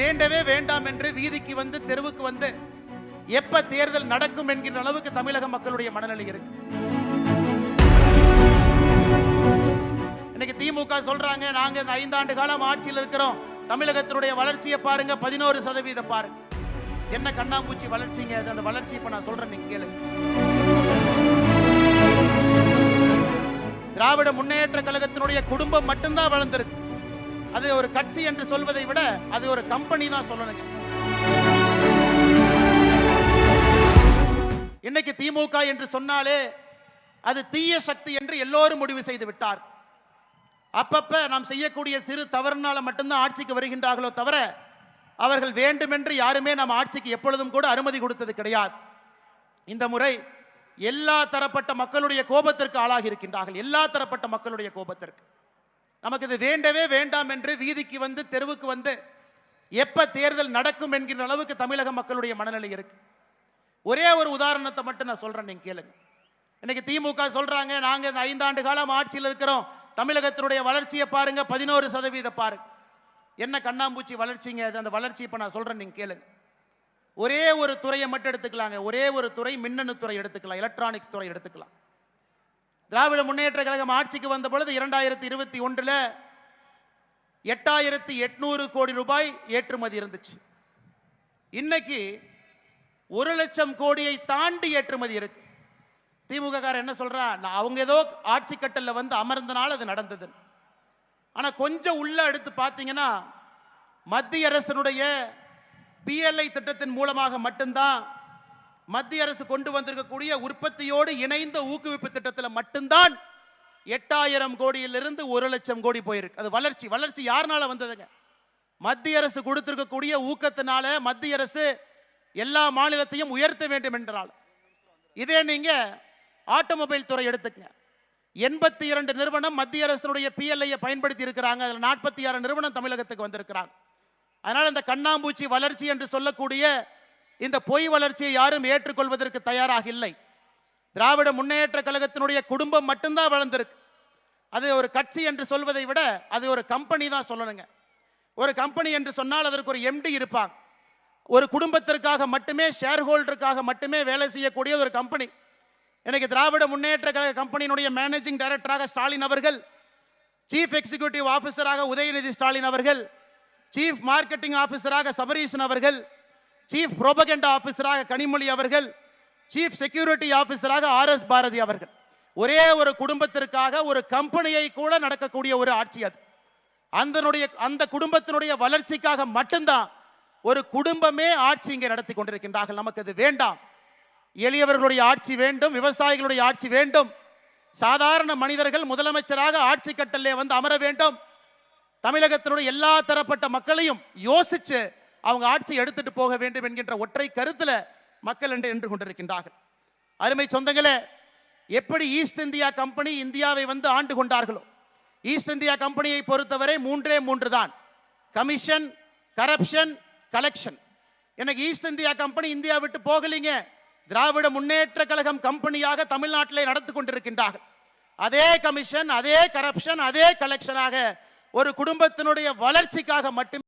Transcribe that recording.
வேண்டவே வேண்டாம் என்று வீதிக்கு வந்து தெருவுக்கு வந்து எப்ப தேர்தல் நடக்கும் என்கின்ற அளவுக்கு தமிழக மக்களுடைய மனநிலை இருக்கு. இன்னைக்கு திமுக சொல்றாங்க, நாங்க 5 ஆண்டு காலம் ஆட்சியில் இருக்கிறோம், தமிழகத்தினுடைய வளர்ச்சியை பாருங்க, 11% பாருங்க. என்ன கண்ணாம்பூச்சி வளர்ச்சிங்க அது? அந்த வளர்ச்சி இப்ப நான் சொல்றேன், நீங்க கேளுங்க. திராவிட முன்னேற்ற கழகத்தினுடைய குடும்பம் மட்டும்தான் வளர்ந்திருக்கு. அது ஒரு கட்சி என்று சொல்வதை விட அது ஒரு கம்பெனி தான் சொல்லணுங்க. இன்னைக்கு திமுக என்று சொன்னாலே அது தீய சக்தி என்று எல்லோரும் முடிவு செய்து விட்டார். அப்பப்ப நாம் செய்யக்கூடிய சிறு தவறுனால மட்டும்தான் ஆட்சிக்கு வருகின்றார்களோ தவிர அவர்கள் வேண்டுமென்று யாருமே நாம் ஆட்சிக்கு எப்பொழுதும் கூட அனுமதி கொடுத்தது கிடையாது. இந்த முறை எல்லா தரப்பட்ட மக்களுடைய கோபத்திற்கு ஆளாகி இருக்கின்றார்கள். எல்லா தரப்பட்ட மக்களுடைய கோபத்திற்கு. நமக்கு இது வேண்டவே வேண்டாம் என்று வீதிக்கு வந்து தெருவுக்கு வந்து எப்ப தேர்தல் நடக்கும் என்கின்ற அளவுக்கு தமிழக மக்களுடைய மனநிலை இருக்கு. ஒரே ஒரு உதாரணத்தை மட்டும் நான் சொல்றேன், நீங்க கேளுங்க. இன்னைக்கு திமுக சொல்றாங்க, நாங்க 5 ஆண்டு காலம் ஆட்சியில் இருக்கிறோம், தமிழகத்தினுடைய வளர்ச்சியை பாருங்க, 11% பாருங்க. என்ன கண்ணாம்பூச்சி வளர்ச்சிங்க அது? அந்த வளர்ச்சி இப்ப நான் சொல்றேன், நீங்க கேளுங்க. ஒரே ஒரு துறையை மட்டும் எடுத்துக்கலாங்க. ஒரே ஒரு துறை, மின்னணு துறை எடுத்துக்கலாம், எலக்ட்ரானிக்ஸ் துறை எடுத்துக்கலாம். திராவிட முன்னேற்ற கழகம் ஆட்சிக்கு வந்த பொழுது 2021 8,800 கோடி ரூபாய் ஏற்றுமதி இருந்துச்சு. இன்னைக்கு 1,00,000 கோடியை தாண்டி ஏற்றுமதி இருக்கு. திமுக காரர் என்ன சொல்றா, அவங்க ஏதோ ஆட்சி கட்டல்ல வந்து அமர்ந்தனால அது நடந்தது. ஆனா கொஞ்சம் உள்ள எடுத்து பார்த்தீங்கன்னா மத்திய அரசினுடைய PLI திட்டத்தின் மூலமாக மட்டும்தான், மத்திய அரசு கொண்டு வந்திருக்கக்கூடிய உற்பத்தியோடு இணைந்த ஊக்குவிப்பு திட்டத்தில் மட்டும்தான் 8,000 கோடியிலிருந்து 1,00,000 கோடி போயிருக்கு. அது வளர்ச்சி. வளர்ச்சி யாருனால வந்ததுங்க? மத்திய அரசு கொடுத்திருக்கக்கூடிய ஊக்கத்தினால, மத்திய அரசு எல்லா மாநிலத்தையும் உயர்த்த வேண்டும் என்றால். இதே நீங்க ஆட்டோமொபைல் துறை எடுத்துக்கங்க. 82 நிறுவனம் மத்திய அரசுடைய PLI பயன்படுத்தி இருக்கிறாங்க. அதில் 46 நிறுவனம் தமிழகத்துக்கு வந்திருக்கிறாங்க. அதனால் இந்த கண்ணாம்பூச்சி வளர்ச்சி என்று சொல்லக்கூடிய இந்த பொய் வளர்ச்சியை யாரும் ஏற்றுக்கொள்வதற்கு தயாராக இல்லை. திராவிட முன்னேற்ற கழகத்தினுடைய குடும்பம் மட்டும்தான் வளர்ந்திருக்கு. அது ஒரு கட்சி என்று சொல்வதை விட அது ஒரு கம்பெனி தான் சொல்லணுங்க. ஒரு கம்பெனி என்று சொன்னால் அதற்கு ஒரு MD இருப்பாங்க. ஒரு குடும்பத்திற்காக மட்டுமே, ஷேர் ஹோல்டருக்காக மட்டுமே வேலை செய்யக்கூடிய ஒரு கம்பெனி. எனக்கு திராவிட முன்னேற்ற கழக கம்பெனியினுடைய மேனேஜிங் டைரக்டராக ஸ்டாலின் அவர்கள், சீஃப் எக்ஸிகியூட்டிவ் ஆஃபீஸராக உதயநிதி ஸ்டாலின் அவர்கள், சீஃப் மார்க்கெட்டிங் ஆஃபீஸராக சபரீசன் அவர்கள், சீஃப் புரோபகண்டா ஆஃபீஸராக கனிமொழி அவர்கள், சீஃப் செக்யூரிட்டி ஆஃபீஸராக RS பாரதி அவர்கள். ஒரே ஒரு குடும்பத்திற்காக ஒரு கம்பெனியை கூட நடக்கக்கூடிய ஒரு ஆட்சி அது. அந்த குடும்பத்தினுடைய வளர்ச்சிக்காக மட்டும்தான் ஒரு குடும்பமே ஆட்சி இங்கே நடத்தி கொண்டிருக்கின்றார்கள். நமக்கு அது வேண்டாம். எளியவர்களுடைய ஆட்சி வேண்டும், விவசாயிகளுடைய ஆட்சி வேண்டும், சாதாரண மனிதர்கள் முதலமைச்சராக ஆட்சி கட்டலே வந்து அமர வேண்டும். தமிழகத்தினுடைய எல்லா தரப்பட்ட மக்களையும் யோசிச்சு அவங்க ஆட்சி எடுத்துட்டு போக வேண்டும் என்கின்ற ஒற்றை கருத்துல மக்கள் என்று கொண்டிருக்கின்றார்கள். அருமை சொந்தங்களே, எப்படி ஈஸ்ட் இந்தியா கம்பெனி இந்தியாவை வந்து ஆண்டு கொண்டார்களோ, ஈஸ்ட் இந்தியா கம்பெனியை பொறுத்தவரை 3 தான்: கமிஷன், கரப்ஷன், கலெக்ஷன். எனக்கு ஈஸ்ட் இந்தியா கம்பெனி இந்தியா விட்டு போகலீங்க. திராவிட முன்னேற்ற கழகம் கம்பெனியாக தமிழ்நாட்டிலே நடத்தி கொண்டிருக்கின்றார்கள். அதே கமிஷன், அதே கரப்ஷன், அதே கலெக்ஷனாக ஒரு குடும்பத்தினுடைய வளர்ச்சிக்காக மட்டுமே